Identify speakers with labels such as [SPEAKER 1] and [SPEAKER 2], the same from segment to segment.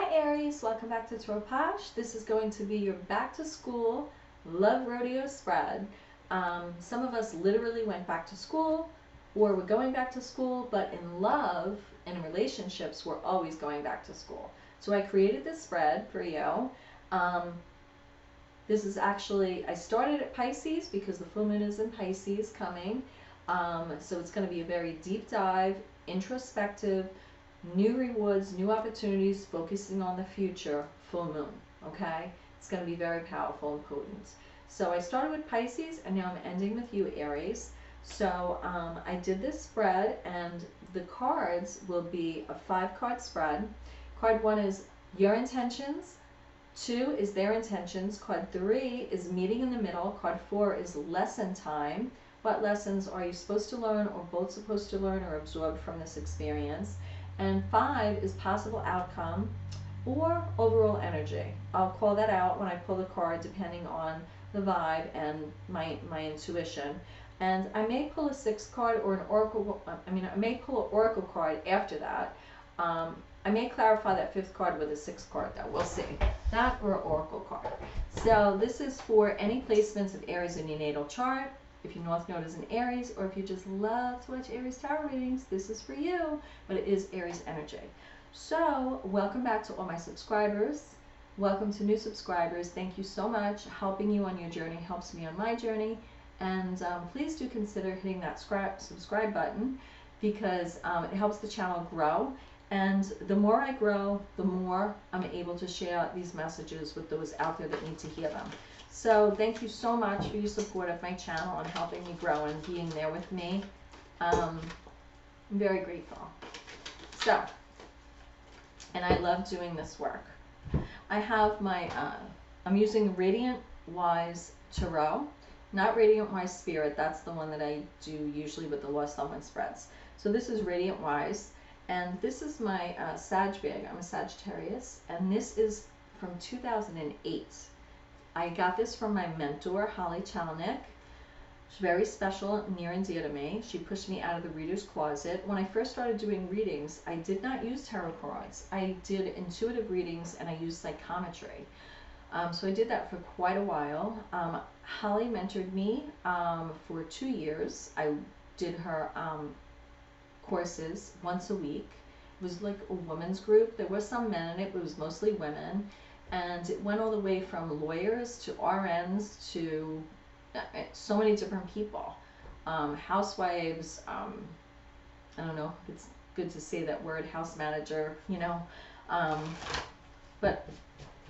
[SPEAKER 1] Hi Aries, welcome back to POSH. This is going to be your back to school love rodeo spread. Some of us literally went back to school or we're going back to school, but in love and in relationships, we're always going back to school. So I created this spread for you. This is actually, I started at Pisces because the full moon is in Pisces coming. So it's going to be a very deep dive, introspective, new rewards, new opportunities, focusing on the future, full moon, okay? It's going to be very powerful and potent. So I started with Pisces, and now I'm ending with you, Aries. So I did this spread, and the cards will be a 5-card spread. Card 1 is your intentions. 2 is their intentions. Card 3 is meeting in the middle. Card 4 is lesson time. What lessons are you supposed to learn, or both supposed to learn or absorb from this experience? And 5 is possible outcome or overall energy. I'll call that out when I pull the card depending on the vibe and my intuition. And I may pull a 6th card or an oracle, I may pull an oracle card after that. I may clarify that 5th card with a 6th card though, we'll see. That or an oracle card. So this is for any placements of Aries in your natal chart. If your North Node is in Aries, or if you just love to watch Aries tarot readings, this is for you, but it is Aries energy. So, welcome back to all my subscribers. Welcome to new subscribers. Thank you so much. Helping you on your journey helps me on my journey. And please do consider hitting that subscribe button because it helps the channel grow. And the more I grow, the more I'm able to share these messages with those out there that need to hear them. So thank you so much for your support of my channel and helping me grow and being there with me. I'm very grateful. So, and I love doing this work. I have my, I'm using Radiant Wise Tarot, not Radiant Wise Spirit. That's the one that I do usually with the Lost Loved One spreads. So this is Radiant Wise, and this is my Sag bag. I'm a Sagittarius, and this is from 2008. I got this from my mentor, Holly Chalnick. She's very special, near and dear to me. She pushed me out of the reader's closet. When I first started doing readings, I did not use tarot cards. I did intuitive readings and I used psychometry. So I did that for quite a while. Holly mentored me for 2 years. I did her courses once a week. It was like a women's group. There were some men in it, but it was mostly women. And it went all the way from lawyers to RNs to so many different people. Housewives, I don't know if it's good to say that word, house manager, you know. But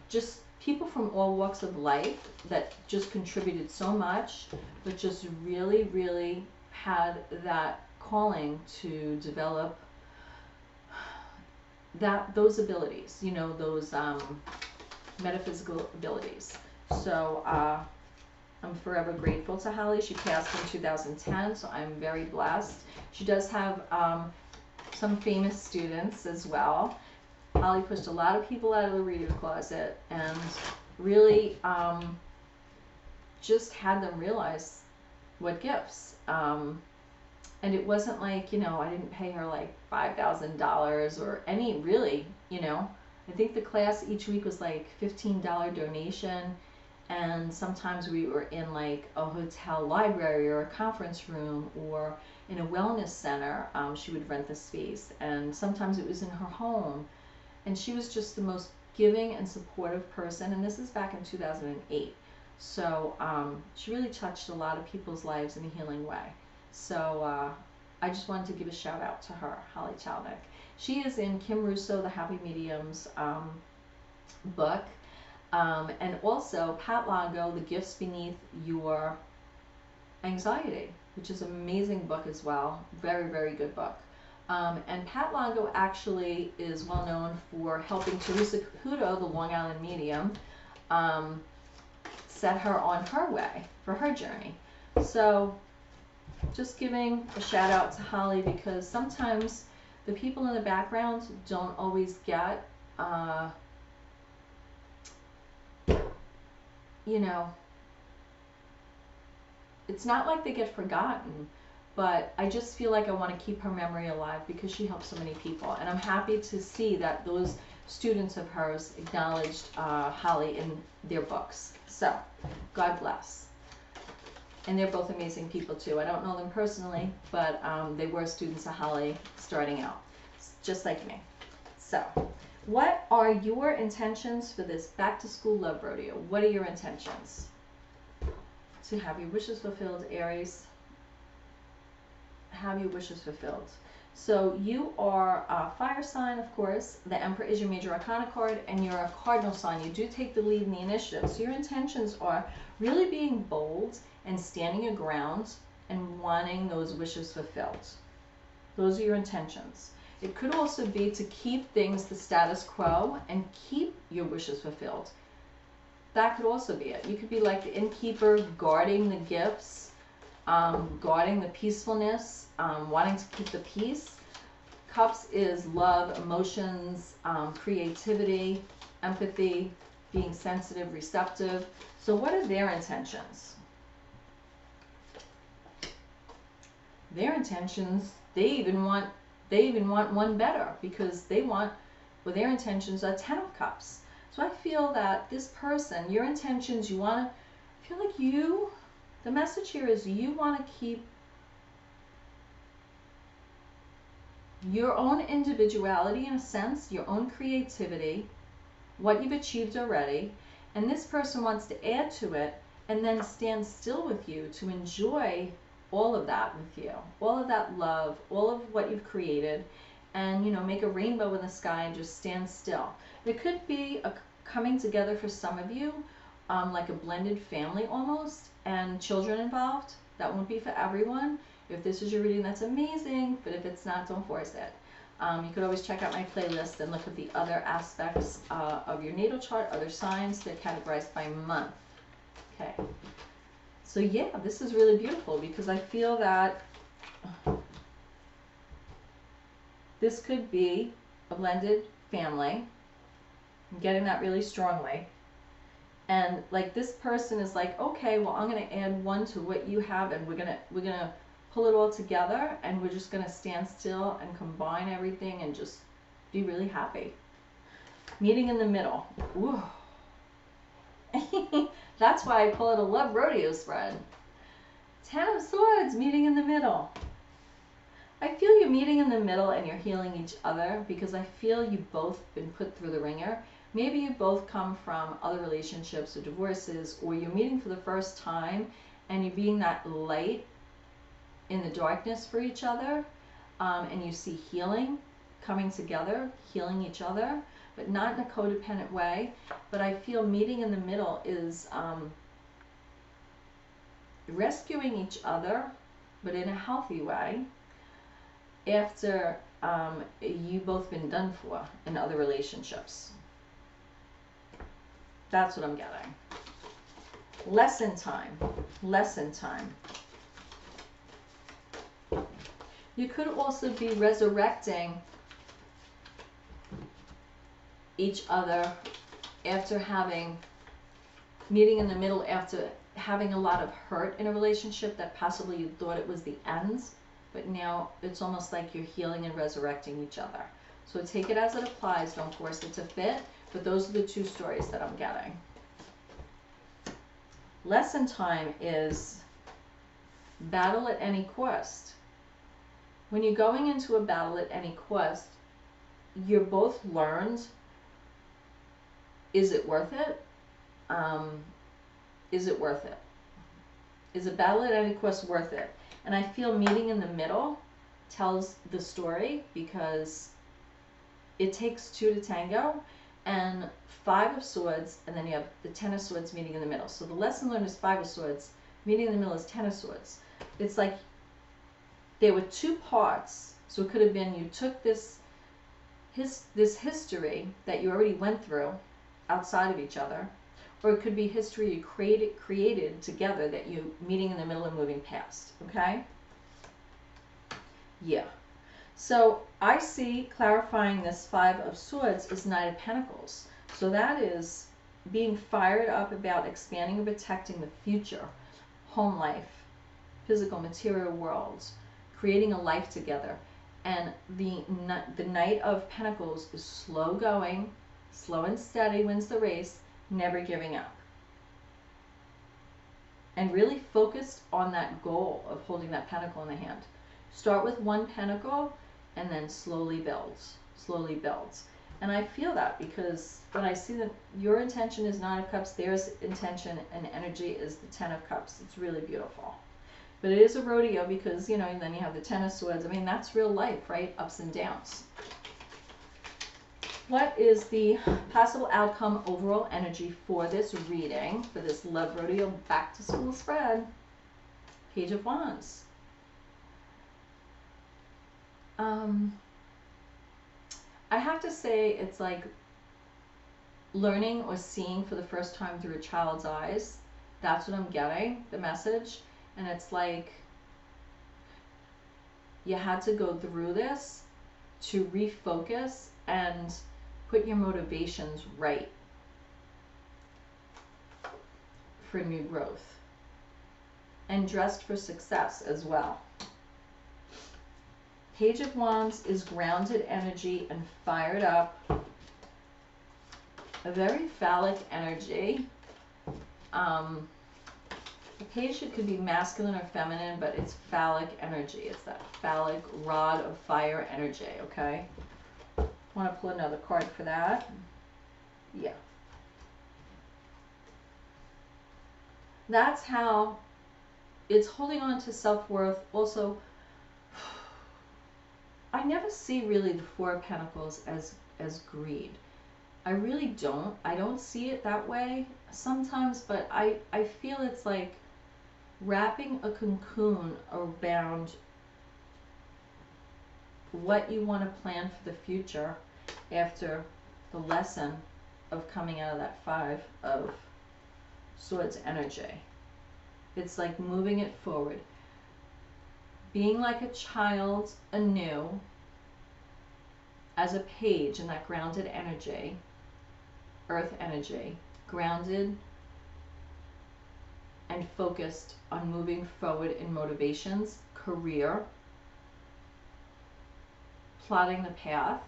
[SPEAKER 1] just people from all walks of life that just contributed so much, but just really, really had that calling to develop those abilities, you know, those metaphysical abilities. So I'm forever grateful to Holly. She passed in 2010, so I'm very blessed. She does have some famous students as well. Holly pushed a lot of people out of the reader's closet and really just had them realize what gifts. And it wasn't like, you know, I didn't pay her like $5,000 or any really, you know. I think the class each week was like $15 donation, and sometimes we were in like a hotel library or a conference room or in a wellness center. She would rent the space, and sometimes it was in her home, and she was just the most giving and supportive person, and this is back in 2008. So she really touched a lot of people's lives in a healing way. So I just wanted to give a shout out to her, Holly Chalnick. She is in Kim Russo, The Happy Medium's book. And also Pat Longo, The Gifts Beneath Your Anxiety, which is an amazing book as well. Very, very good book. And Pat Longo actually is well known for helping Teresa Caputo, the Long Island medium, set her on her way for her journey. So just giving a shout out to Holly, because sometimes the people in the background don't always get, you know, it's not like they get forgotten, but I just feel like I want to keep her memory alive because she helped so many people. And I'm happy to see that those students of hers acknowledged Holly in their books. So, God bless. And they're both amazing people too. I don't know them personally, but they were students of Holly starting out, just like me. So, what are your intentions for this back to school love rodeo? What are your intentions? To have your wishes fulfilled, Aries. Have your wishes fulfilled. So you are a fire sign, of course. The Emperor is your major arcana card, and you're a cardinal sign. You do take the lead in the initiative. So your intentions are really being bold and standing your ground and wanting those wishes fulfilled. Those are your intentions. It could also be to keep things the status quo and keep your wishes fulfilled. That could also be it. You could be like the innkeeper, guarding the gifts, guarding the peacefulness, wanting to keep the peace. Cups is love, emotions, creativity, empathy, being sensitive, receptive. So what are their intentions? Their intentions, they even want one better, because they want, well, their intentions are 10 of Cups. So I feel that this person, your intentions, you want to, I feel like you, the message here is you want to keep your own individuality, in a sense, your own creativity, what you've achieved already, and this person wants to add to it and then stand still with you to enjoy all of that with you, all of that love, all of what you've created, and, you know, make a rainbow in the sky and just stand still. There could be a coming together for some of you, like a blended family almost, and children involved. That won't be for everyone. If this is your reading, that's amazing, but if it's not, don't force it. You could always check out my playlist and look at the other aspects of your natal chart, other signs. They're categorized by month. Okay. So yeah, this is really beautiful, because I feel that this could be a blended family. I'm getting that really strongly. And like this person is like, okay, well, I'm going to add one to what you have, and we're going to pull it all together, and we're just going to stand still and combine everything and just be really happy. Meeting in the middle. Ooh. That's why I call it a love rodeo spread. 10 of Swords, meeting in the middle. I feel you're meeting in the middle and you're healing each other, because I feel you've both been put through the ringer. Maybe you both come from other relationships or divorces, or you're meeting for the first time and you're being that light in the darkness for each other, and you see healing coming together, healing each other, but not in a codependent way. But I feel meeting in the middle is rescuing each other, but in a healthy way, after you both been done for in other relationships. That's what I'm getting. Lesson time. Lesson time. You could also be resurrecting each other after having, meeting in the middle after having a lot of hurt in a relationship that possibly you thought it was the end, but now it's almost like you're healing and resurrecting each other. So take it as it applies, don't force it to fit, but those are the two stories that I'm getting. Lesson time is battle at any cost. When you're going into a battle at any cost, you're both learned, is it worth it? Is it worth it? Is a battle at any cost worth it? And I feel meeting in the middle tells the story, because it takes two to tango, and 5 of Swords, and then you have the 10 of Swords meeting in the middle. So the lesson learned is 5 of Swords, meeting in the middle is 10 of Swords. It's like there were two parts. So it could have been you took this history that you already went through outside of each other, or it could be history you created together that you meeting in the middle and moving past. Okay? Yeah. So I see clarifying this 5 of Swords is Knight of Pentacles. So that is being fired up about expanding and protecting the future, home life, physical material worlds, creating a life together. And the Knight of Pentacles is slow going, slow and steady wins the race, never giving up. And really focused on that goal of holding that pentacle in the hand. Start with one pentacle and then slowly builds, slowly builds. And I feel that because when I see that your intention is 9 of Cups, their intention and energy is the 10 of Cups. It's really beautiful. But it is a rodeo because, you know, and then you have the 10 of Swords. I mean, that's real life, right? Ups and downs. What is the possible outcome, overall energy for this reading, for this Love Rodeo back to school spread? Page of Wands. I have to say it's like learning or seeing for the first time through a child's eyes. That's what I'm getting, the message. And it's like you had to go through this to refocus and put your motivations right for new growth. And dressed for success as well. Page of Wands is grounded energy and fired up. A very phallic energy. The page, it could be masculine or feminine, but it's phallic energy. It's that phallic rod of fire energy, okay? Want to pull another card for that? Yeah. That's how it's holding on to self-worth. Also, I never see really the Four of Pentacles as greed. I really don't. I don't see it that way sometimes, but I feel it's like wrapping a cocoon around what you want to plan for the future after the lesson of coming out of that 5 of Swords energy. It's like moving it forward. Being like a child anew as a page in that grounded energy, earth energy, grounded and focused on moving forward in motivations, career, plotting the path,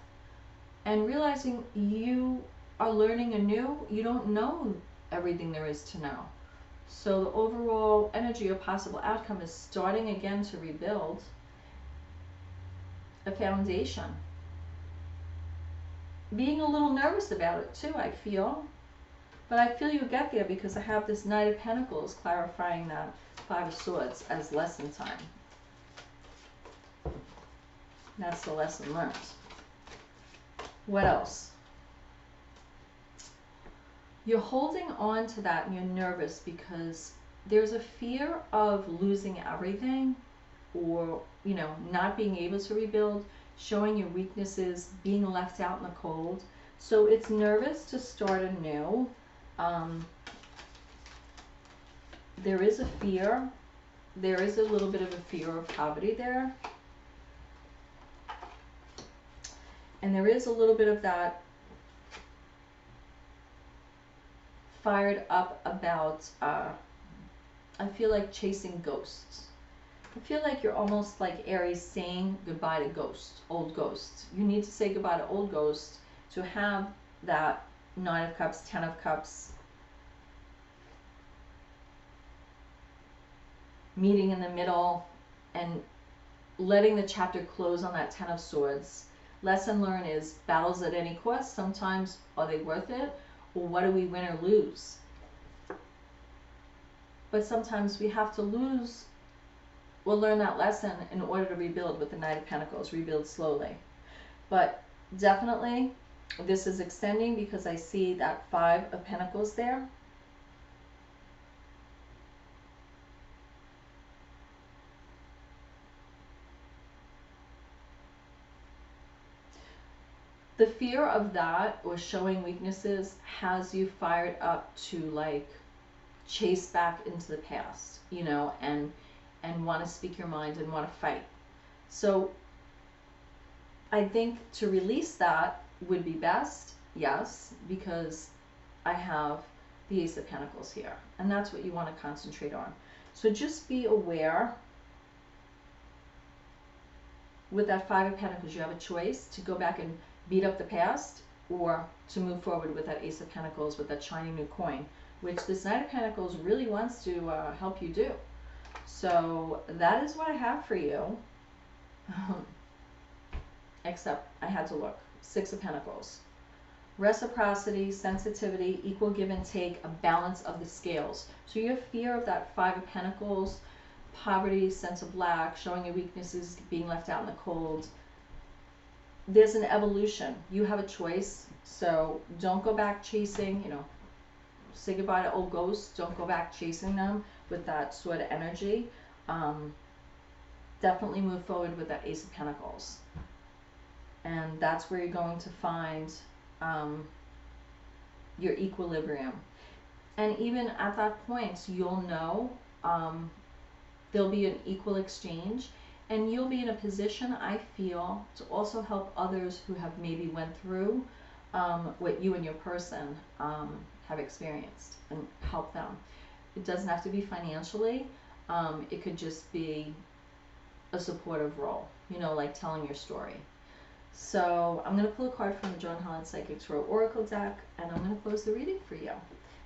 [SPEAKER 1] and realizing you are learning anew. You don't know everything there is to know. So the overall energy or possible outcome is starting again to rebuild a foundation. Being a little nervous about it too, I feel. But I feel you'll get there because I have this Knight of Pentacles clarifying that 5 of Swords as lesson time. That's the lesson learned. What else? You're holding on to that and you're nervous because there's a fear of losing everything, or, you know, not being able to rebuild, showing your weaknesses, being left out in the cold. So it's nervous to start anew. There is a fear. There is a little bit of a fear of poverty there. And there is a little bit of that fired up about, I feel like chasing ghosts. I feel like you're almost like Aries saying goodbye to ghosts, old ghosts. You need to say goodbye to old ghosts to have that 9 of Cups, 10 of Cups, meeting in the middle and letting the chapter close on that 10 of Swords. Lesson learned is battles at any cost. Sometimes, are they worth it? Or what do we win or lose? But sometimes we have to lose or learn that lesson in order to rebuild with the Knight of Pentacles. Rebuild slowly. But definitely, this is extending because I see that 5 of Pentacles there. The fear of that or showing weaknesses has you fired up to like chase back into the past, you know, and want to speak your mind and want to fight. So I think to release that would be best, yes, because I have the Ace of Pentacles here, and that's what you want to concentrate on. So just be aware with that Five of Pentacles, you have a choice to go back and beat up the past, or to move forward with that Ace of Pentacles, with that shiny new coin, which this Knight of Pentacles really wants to help you do. So that is what I have for you. Except I had to look. Six of Pentacles. Reciprocity, sensitivity, equal give and take, a balance of the scales. So your fear of that Five of Pentacles, poverty, sense of lack, showing your weaknesses, being left out in the cold. There's an evolution. You have a choice. So don't go back chasing, you know, say goodbye to old ghosts. Don't go back chasing them with that sort of energy. Definitely move forward with that Ace of Pentacles. And that's where you're going to find your equilibrium. And even at that point, you'll know there'll be an equal exchange, and you'll be in a position, I feel, to also help others who have maybe went through what you and your person have experienced, and help them. It doesn't have to be financially. It could just be a supportive role, you know, like telling your story. So I'm going to pull a card from the John Holland Psychic Tarot Oracle deck, and I'm going to close the reading for you.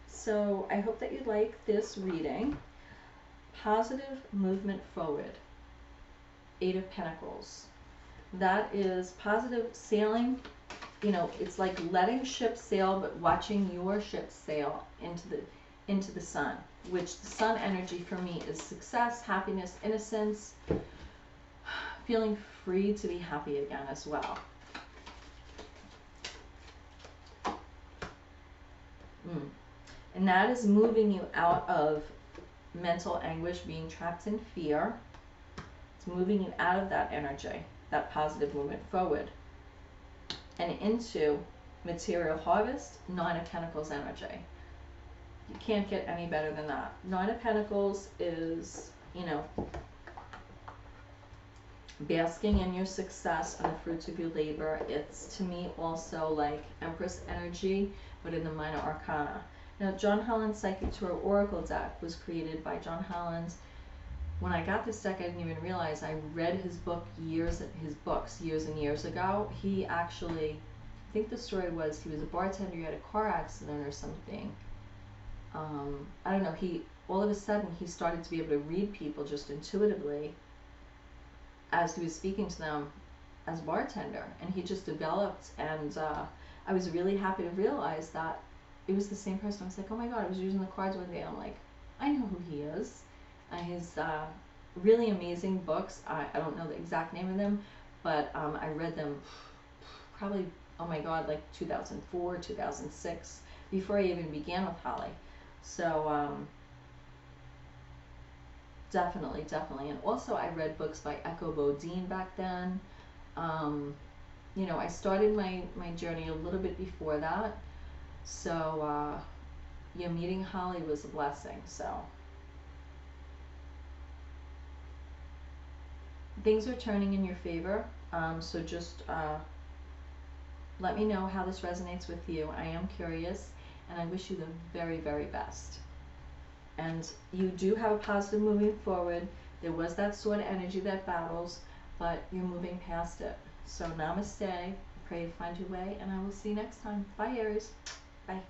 [SPEAKER 1] So I hope that you like this reading. Positive movement forward. Eight of Pentacles. That is positive sailing. You know, it's like letting ships sail, but watching your ship sail into the sun, which the sun energy for me is success, happiness, innocence, feeling free to be happy again as well. And that is moving you out of mental anguish, being trapped in fear. It's moving you out of that energy, that positive movement forward, and into material harvest, Nine of Pentacles energy. You can't get any better than that. Nine of Pentacles is, you know, basking in your success and the fruits of your labor. It's, to me, also like Empress energy, but in the minor arcana. Now, John Holland's Psychic Tarot Oracle deck was created by John Holland. When I got this deck, I didn't even realize I read his books years and years ago. He actually, I think the story was, he was a bartender, he had a car accident or something. I don't know, all of a sudden he started to be able to read people just intuitively as he was speaking to them as a bartender, and he just developed, and I was really happy to realize that it was the same person. I was like, oh my god, I was using the cards one day, and I'm like, I know who he is. And his really amazing books, I don't know the exact name of them, but I read them probably, oh my god, like 2004, 2006, before I even began with Holly. So definitely. And also I read books by Echo Bodine back then. You know, I started my journey a little bit before that. So yeah, meeting Holly was a blessing. So things are turning in your favor. So just let me know how this resonates with you. I am curious, and I wish you the very, very best. And you do have a positive moving forward. There was that sort of energy that battles, but you're moving past it. So namaste. Pray you find your way, and I will see you next time. Bye, Aries. Bye.